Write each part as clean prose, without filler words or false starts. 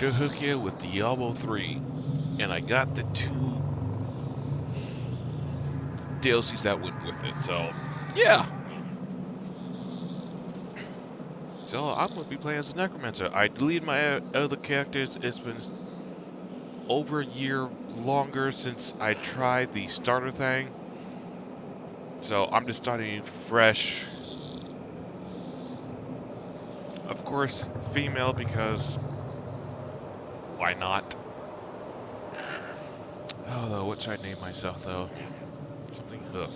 should hook you with Diablo 3. And I got the 2 DLCs that went with it. So, yeah. So I'm gonna be playing as a necromancer. I deleted my other characters. It's been over a year longer since I tried the starter thing. So I'm just starting fresh. Of course, female because why not? Oh, though, what should I name myself though? Something Hook.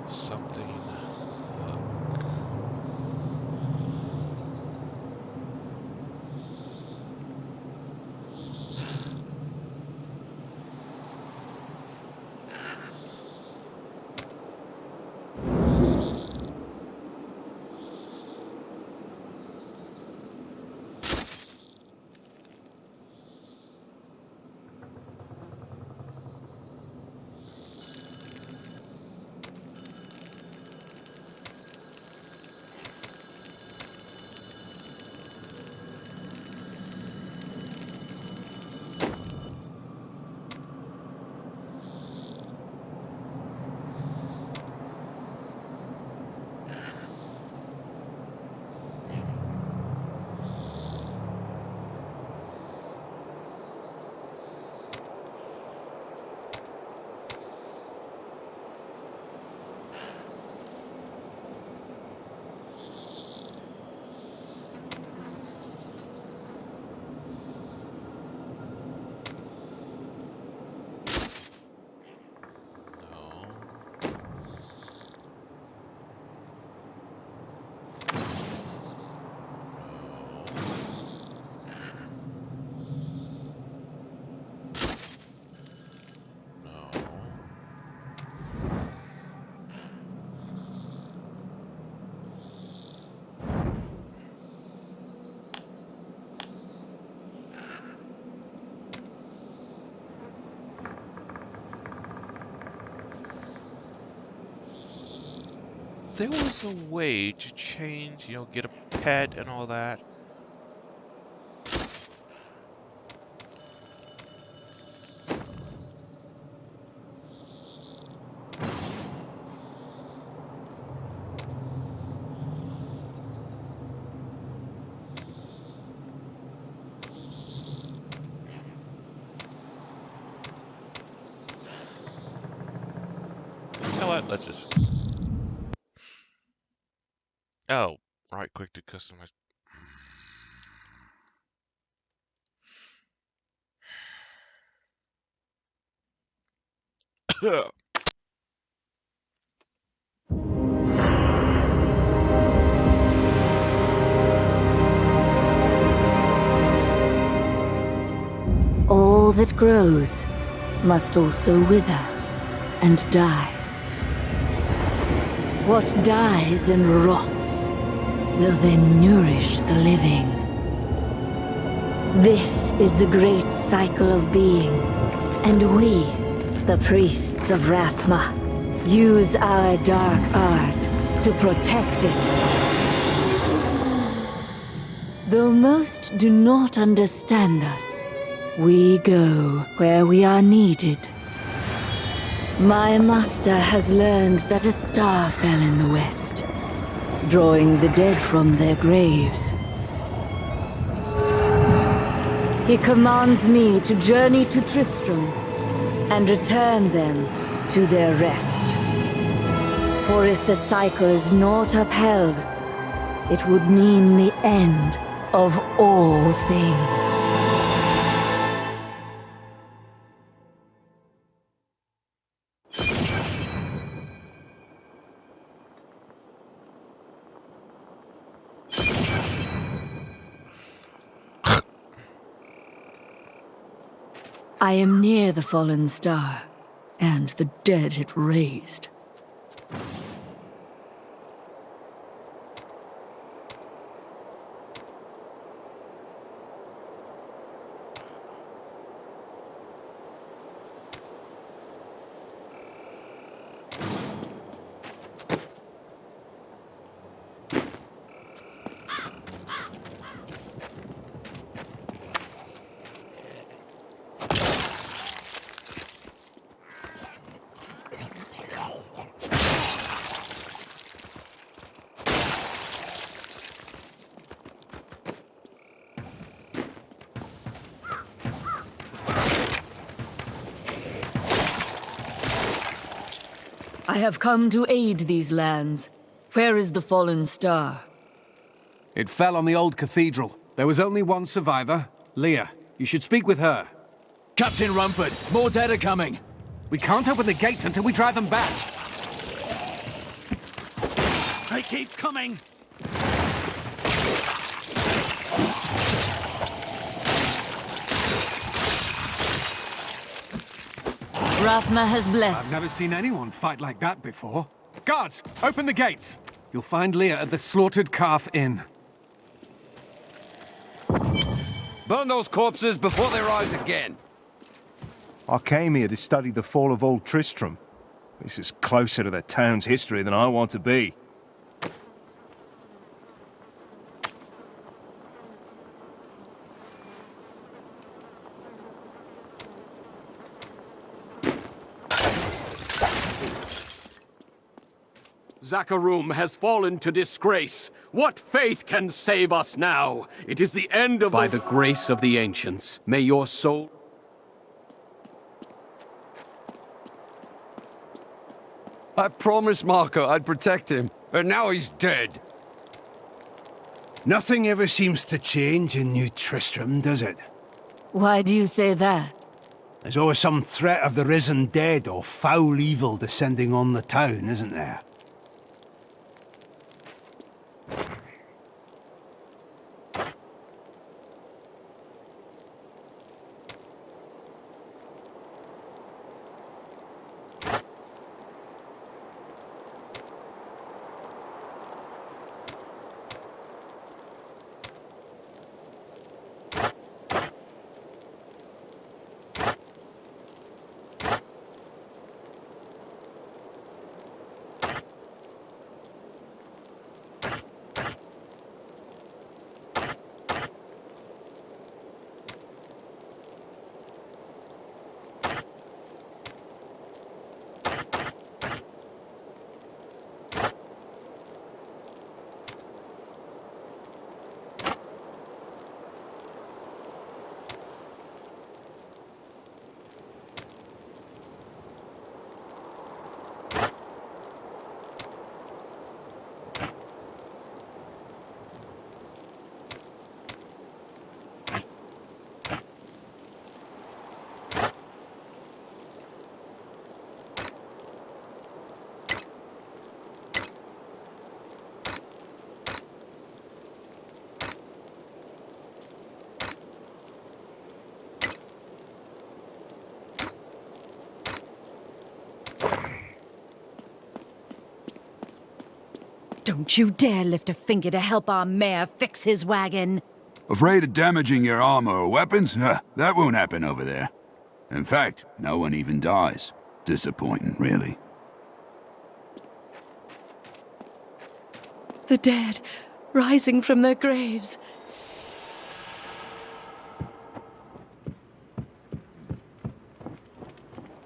Something Hook. No. No. There was a way to change, get a pet and all that. You know what? Let's just. Oh, right click to customize. All that grows must also wither and die. What dies and rots will then nourish the living. This is the great cycle of being, and we, the priests of Rathma, use our dark art to protect it. Though most do not understand us, we go where we are needed. My master has learned that a star fell in the west, drawing the dead from their graves. He commands me to journey to Tristram and return them to their rest. For if the cycle is not upheld, it would mean the end of all things. I am near the fallen star, and the dead it raised. I have come to aid these lands. Where is the fallen star? It fell on the old cathedral. There was only one survivor, Leah. You should speak with her. Captain Rumford, more dead are coming. We can't open the gates until we drive them back. They keep coming. Rathma has blessed. I've never seen anyone fight like that before. Guards, open the gates. You'll find Leah at the Slaughtered Calf Inn. Burn those corpses before they rise again. I came here to study the fall of Old Tristram. This is closer to the town's history than I want to be. Zakharum has fallen to disgrace. What faith can save us now? It is the end of... By the grace of the ancients, may your soul... I promised Marco I'd protect him, and now he's dead. Nothing ever seems to change in New Tristram, does it? Why do you say that? There's always some threat of the risen dead or foul evil descending on the town, isn't there? Don't you dare lift a finger to help our mayor fix his wagon. Afraid of damaging your armor or weapons? Huh, that won't happen over there. In fact, no one even dies. Disappointing, really. The dead, rising from their graves.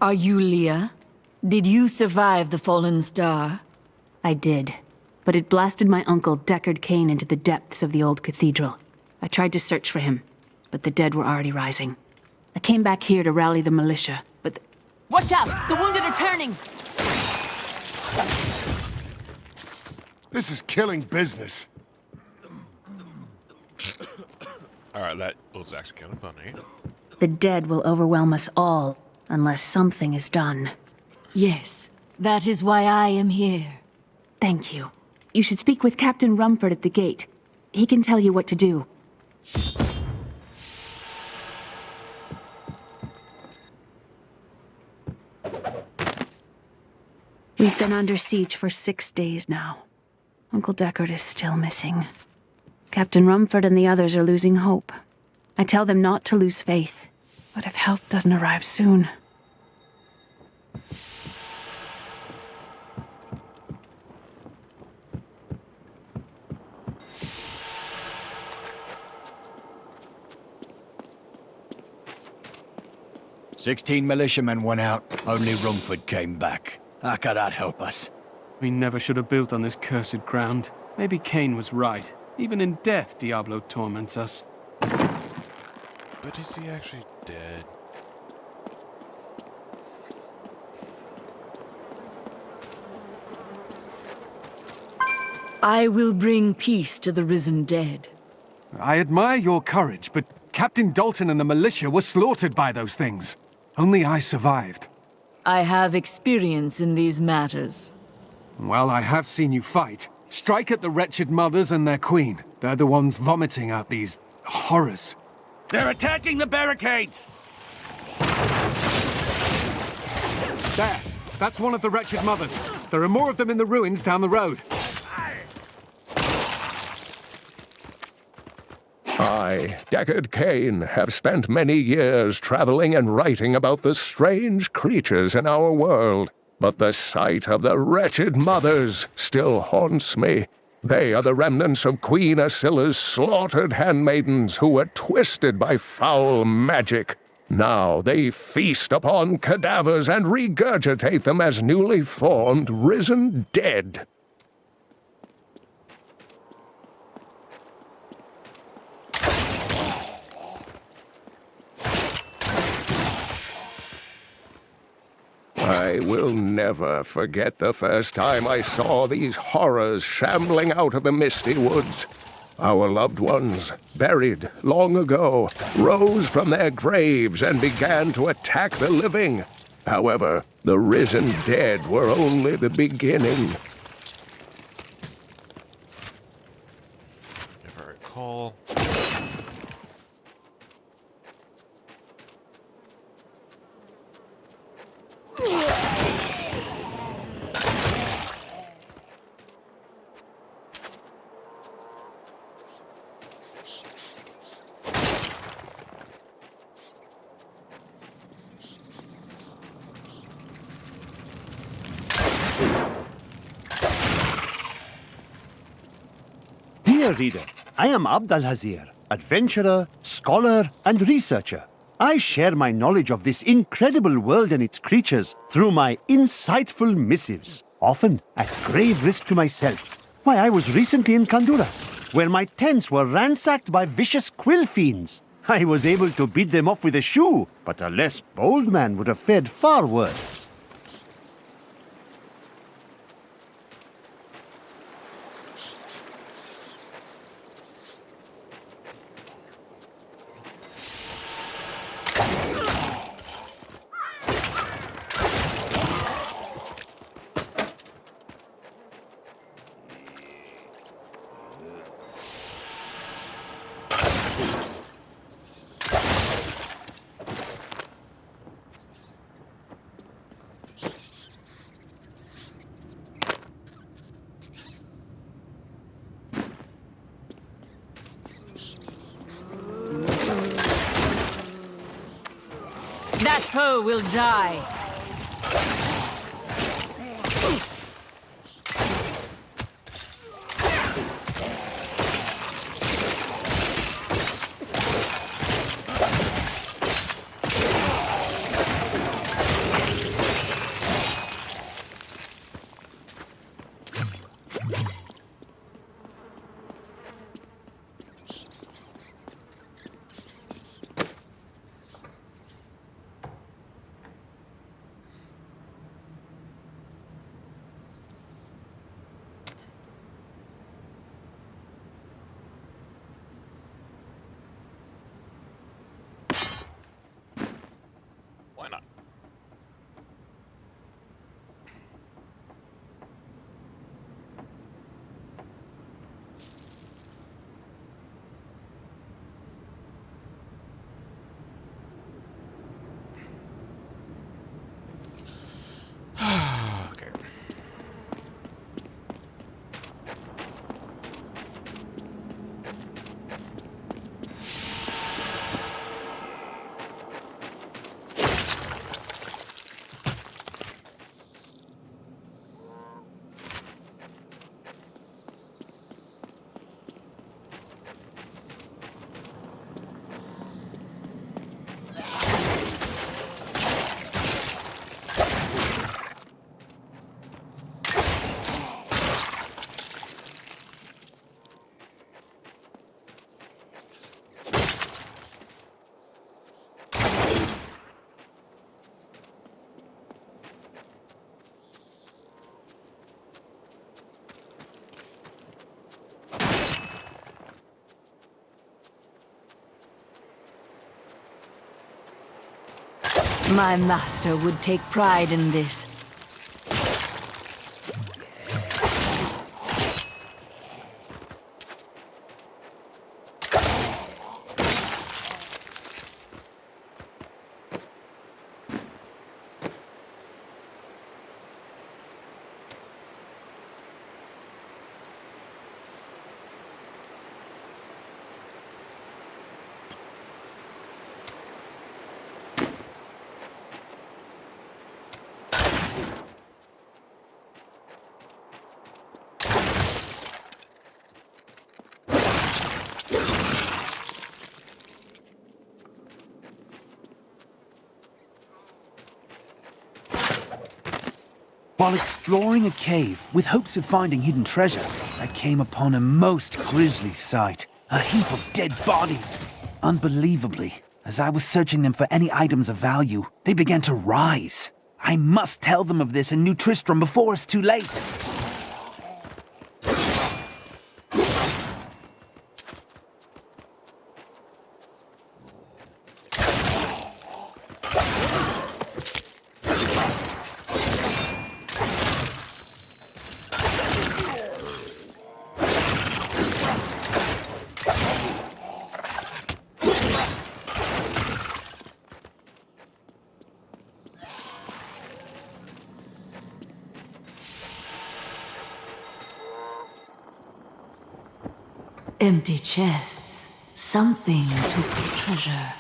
Are you Leah? Did you survive the fallen star? I did, but it blasted my uncle Deckard Cain into the depths of the old cathedral. I tried to search for him, but the dead were already rising. I came back here to rally the militia, but... Watch out! The wounded are turning! This is killing business. Alright, that was actually kind of funny. The dead will overwhelm us all, unless something is done. Yes, that is why I am here. Thank you. You should speak with Captain Rumford at the gate. He can tell you what to do. We've been under siege for 6 days now. Uncle Deckard is still missing. Captain Rumford and the others are losing hope. I tell them not to lose faith, but if help doesn't arrive soon... 16 militiamen went out. Only Rumford came back. How could that help us? We never should have built on this cursed ground. Maybe Cain was right. Even in death, Diablo torments us. But is he actually dead? I will bring peace to the risen dead. I admire your courage, but Captain Dalton and the militia were slaughtered by those things. Only I survived. I have experience in these matters. Well, I have seen you fight. Strike at the wretched mothers and their queen. They're the ones vomiting out these horrors. They're attacking the barricades! There! That's one of the wretched mothers. There are more of them in the ruins down the road. I, Deckard Cain, have spent many years traveling and writing about the strange creatures in our world. But the sight of the wretched mothers still haunts me. They are the remnants of Queen Asilla's slaughtered handmaidens who were twisted by foul magic. Now they feast upon cadavers and regurgitate them as newly formed, risen dead. I will never forget the first time I saw these horrors shambling out of the misty woods. Our loved ones, buried long ago, rose from their graves and began to attack the living. However, the risen dead were only the beginning. If I recall. Dear reader, I am Abd al-Hazir, adventurer, scholar, and researcher. I share my knowledge of this incredible world and its creatures through my insightful missives, often at grave risk to myself. Why, I was recently in Honduras, where my tents were ransacked by vicious quill fiends. I was able to beat them off with a shoe, but a less bold man would have fared far worse. That foe will die. My master would take pride in this. While exploring a cave with hopes of finding hidden treasure, I came upon a most grisly sight. A heap of dead bodies. Unbelievably, as I was searching them for any items of value, they began to rise. I must tell them of this in New Tristram before it's too late. Empty chests. Something took the treasure.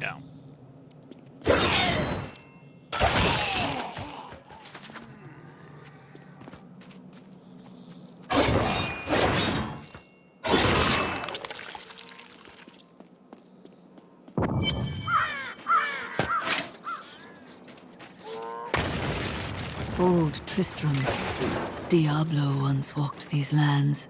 Yeah. Old Tristram. Diablo once walked these lands.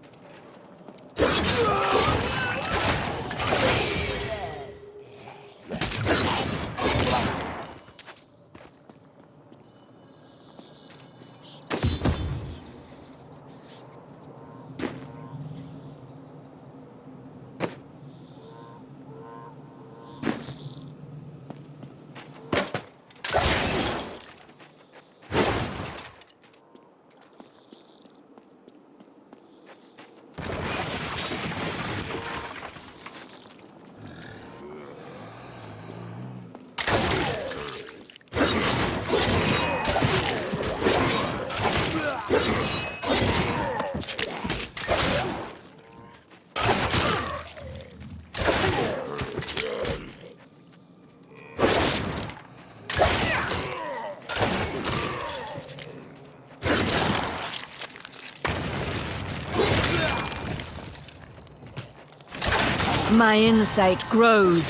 My insight grows.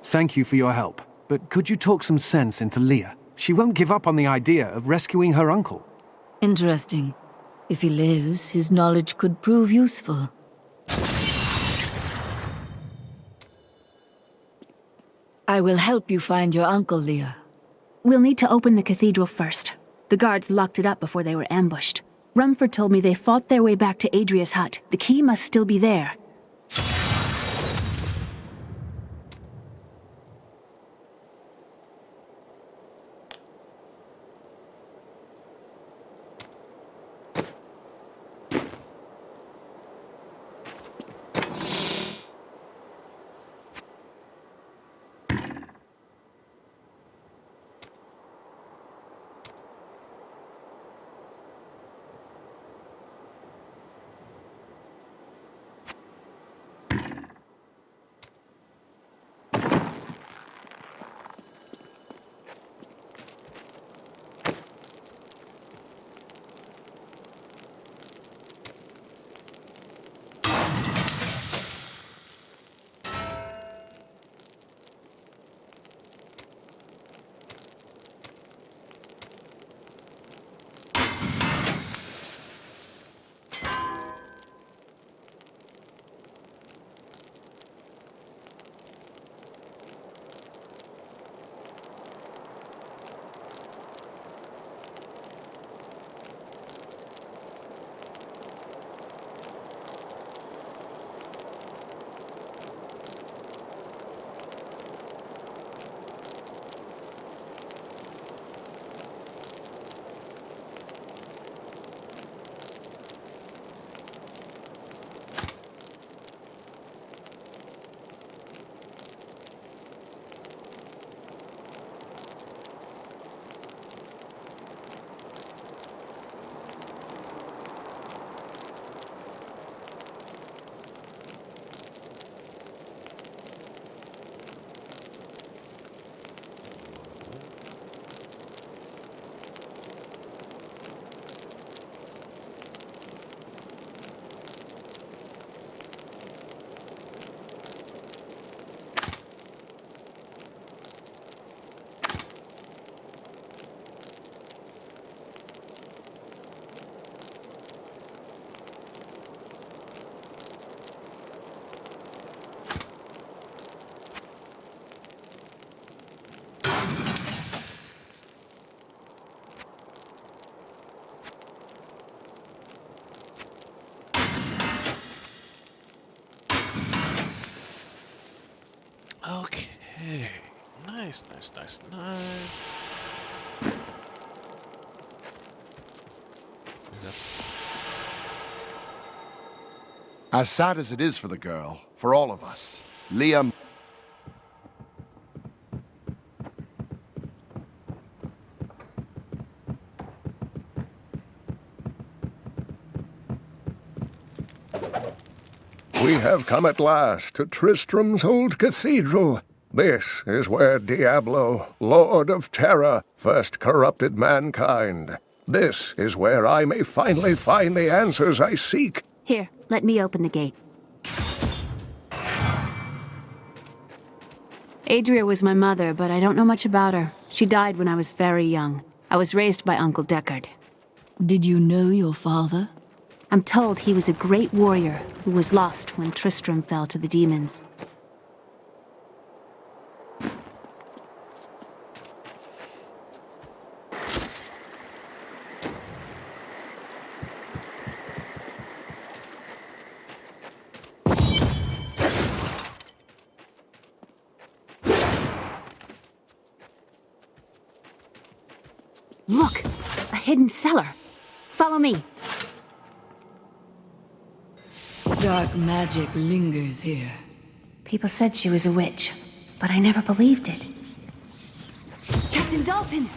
Thank you for your help. But could you talk some sense into Leah? She won't give up on the idea of rescuing her uncle. Interesting. If he lives, his knowledge could prove useful. I will help you find your uncle, Leah. We'll need to open the cathedral first. The guards locked it up before they were ambushed. Rumford told me they fought their way back to Adria's hut. The key must still be there. Okay. Nice, nice, nice, nice. As sad as it is for the girl, for all of us, Liam... We have come at last to Tristram's old cathedral. This is where Diablo, Lord of Terror, first corrupted mankind. This is where I may finally find the answers I seek. Here, let me open the gate. Adria was my mother, but I don't know much about her. She died when I was very young. I was raised by Uncle Deckard. Did you know your father? I'm told he was a great warrior who was lost when Tristram fell to the demons. Look! A hidden cellar! Follow me! Dark magic lingers here. People said she was a witch, but I never believed it. Captain Dalton!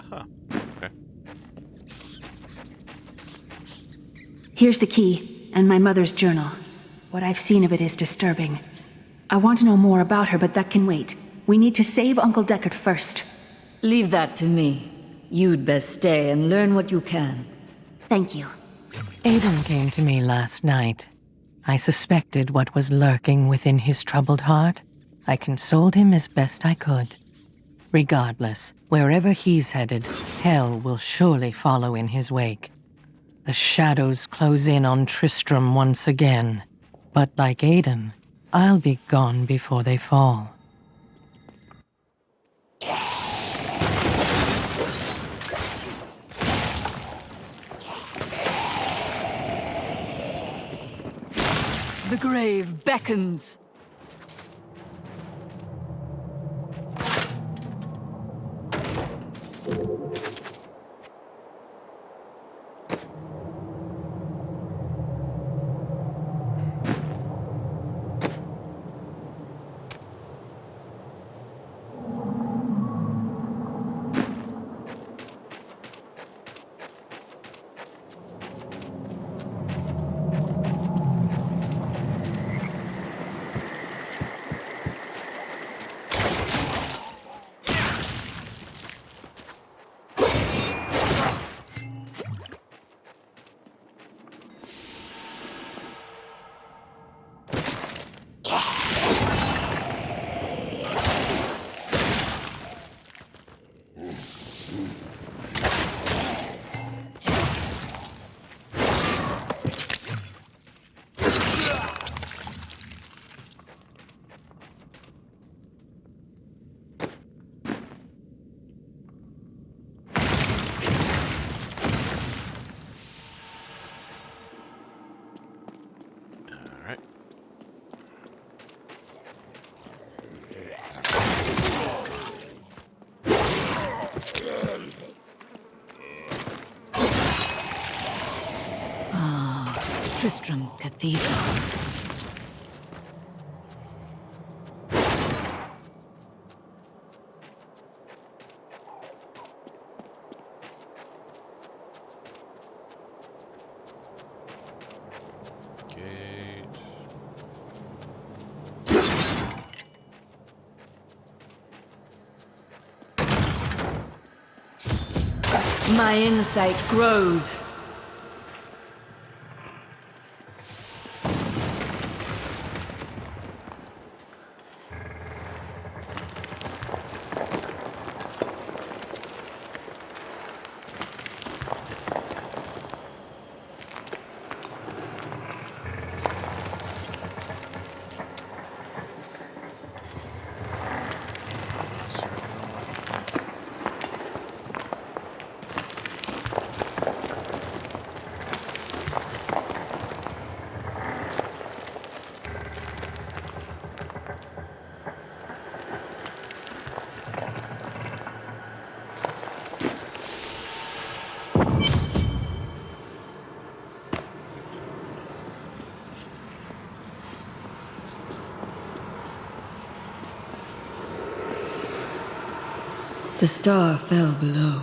Huh. Okay. Here's the key, and my mother's journal. What I've seen of it is disturbing. I want to know more about her, but that can wait. We need to save Uncle Deckard first. Leave that to me. You'd best stay and learn what you can. Thank you. Aiden came to me last night. I suspected what was lurking within his troubled heart. I consoled him as best I could. Regardless, wherever he's headed, hell will surely follow in his wake. The shadows close in on Tristram once again. But like Aiden, I'll be gone before they fall. The grave beckons. Tristram Cathedral. My insight grows. The star fell below.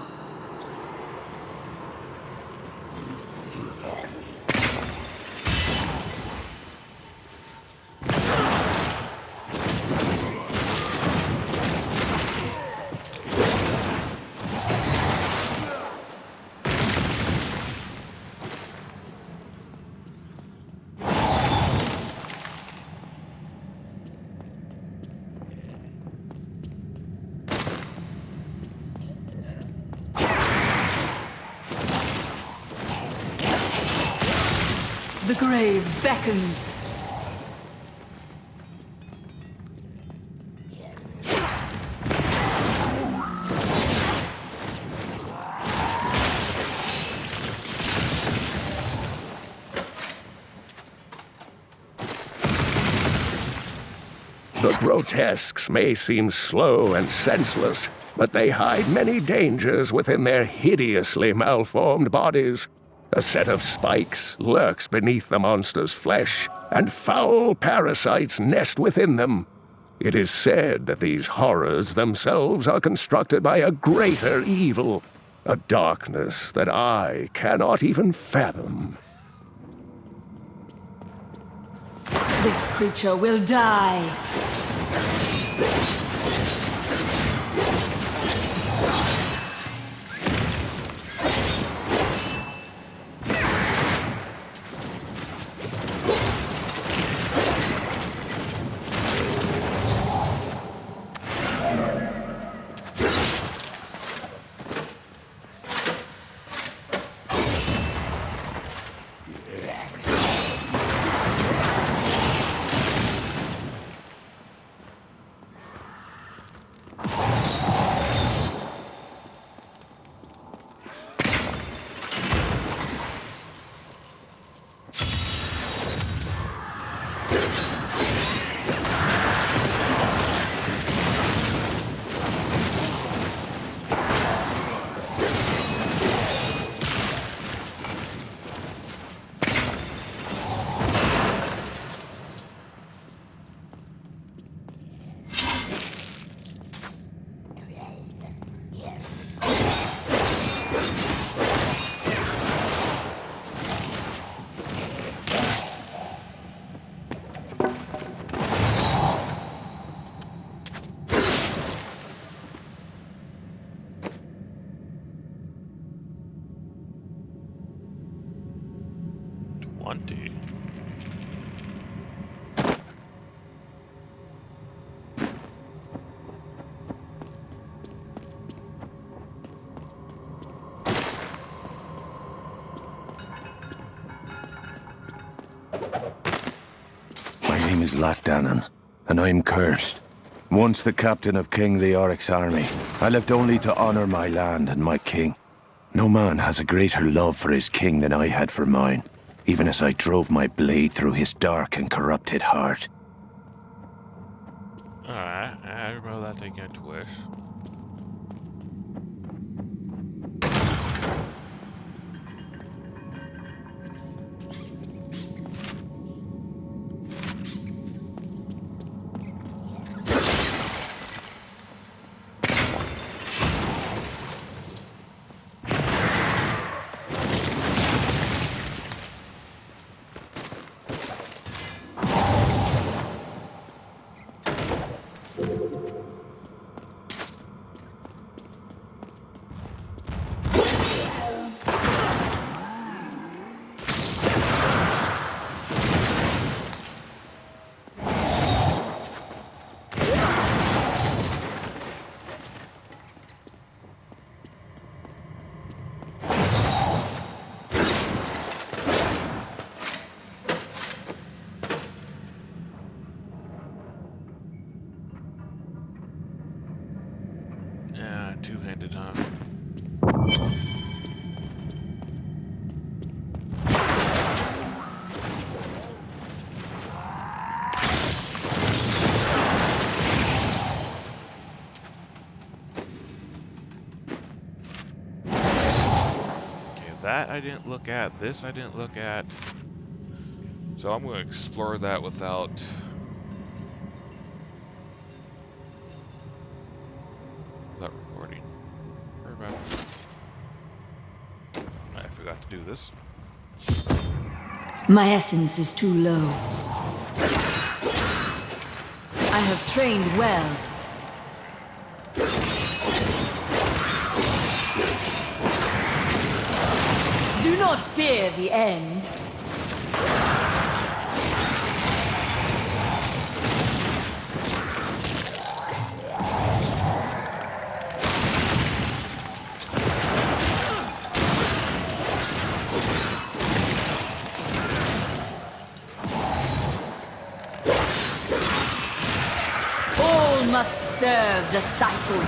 The grave beckons. The grotesques may seem slow and senseless, but they hide many dangers within their hideously malformed bodies. A set of spikes lurks beneath the monster's flesh, and foul parasites nest within them. It is said that these horrors themselves are constructed by a greater evil, a darkness that I cannot even fathom. This creature will die. My name is Latdanan, and I'm cursed. Once the captain of King Leoric's army, I lived only to honor my land and my king. No man has a greater love for his king than I had for mine, even as I drove my blade through his dark and corrupted heart. Alright, I remember that taking a twist. Two-handed, huh? Okay, that I didn't look at. This I didn't look at. So I'm going to explore that without recording. I forgot to do this. My essence is too low. I have trained well. Do not fear the end. All must serve the cycle.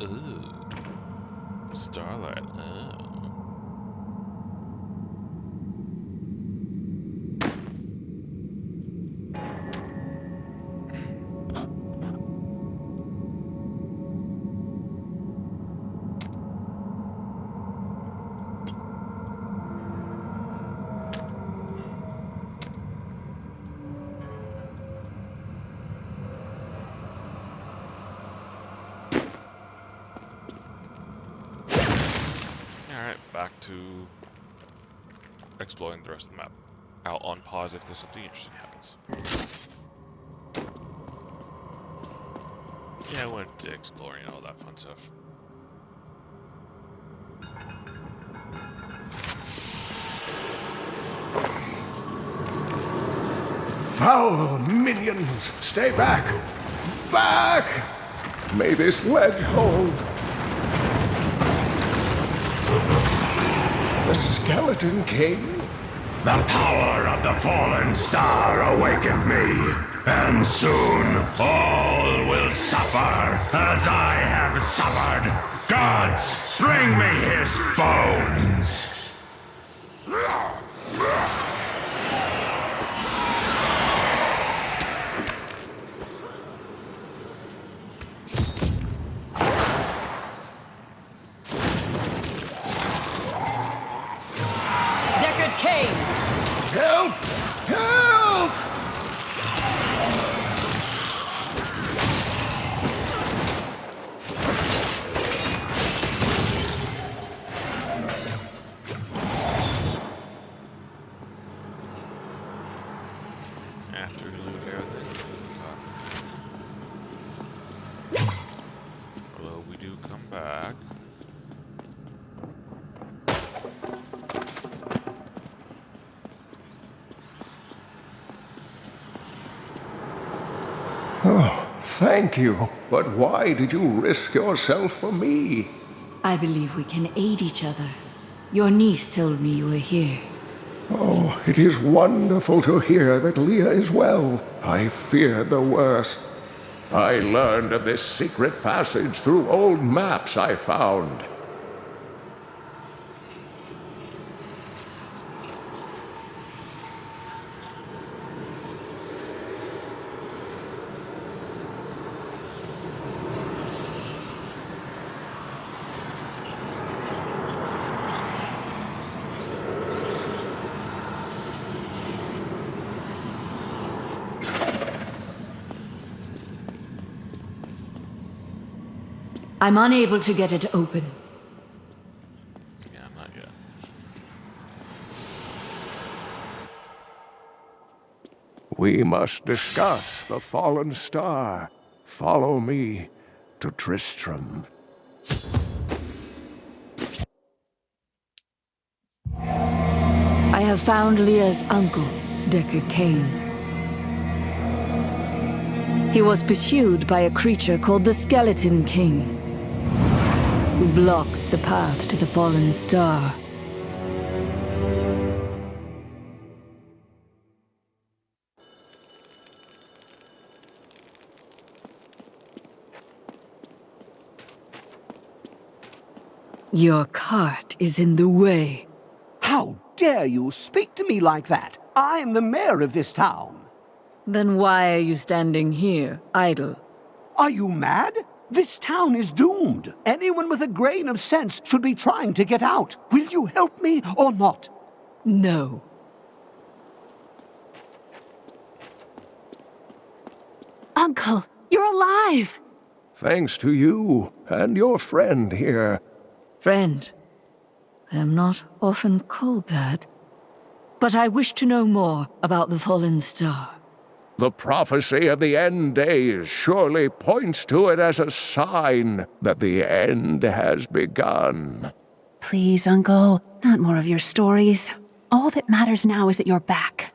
Ooh, Starlight. Oh. Alright, back to exploring the rest of the map. I'll unpause if there's something interesting happens. Yeah, I went to exploring and all that fun stuff. Foul minions! Stay back! Back! May this ledge hold. The Skeleton King? The power of the fallen star awakened me, and soon all will suffer as I have suffered. Gods, bring me his bones! Deckard Cain! Help! Help! After we loot everything, to the top. Although we do come back. Oh, thank you. But why did you risk yourself for me? I believe we can aid each other. Your niece told me you were here. Oh, it is wonderful to hear that Leah is well. I feared the worst. I learned of this secret passage through old maps I found. I'm unable to get it open. Yeah, not yet. We must discuss the fallen star. Follow me to Tristram. I have found Leah's uncle, Deckard Cain. He was pursued by a creature called the Skeleton King, who blocks the path to the fallen star. Your cart is in the way. How dare you speak to me like that? I am the mayor of this town. Then why are you standing here, idle? Are you mad? This town is doomed. Anyone with a grain of sense should be trying to get out. Will you help me or not? No. Uncle, you're alive! Thanks to you and your friend here. Friend, I am not often called that, but I wish to know more about the fallen star. The prophecy of the end days surely points to it as a sign that the end has begun. Please, Uncle, not more of your stories. All that matters now is that you're back.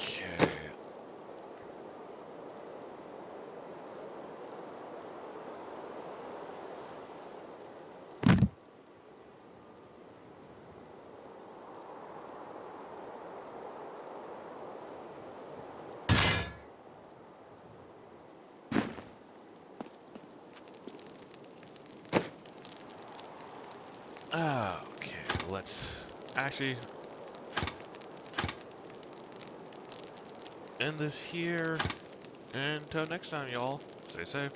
Okay. Okay, let's actually end this here. Until next time, y'all. Stay safe.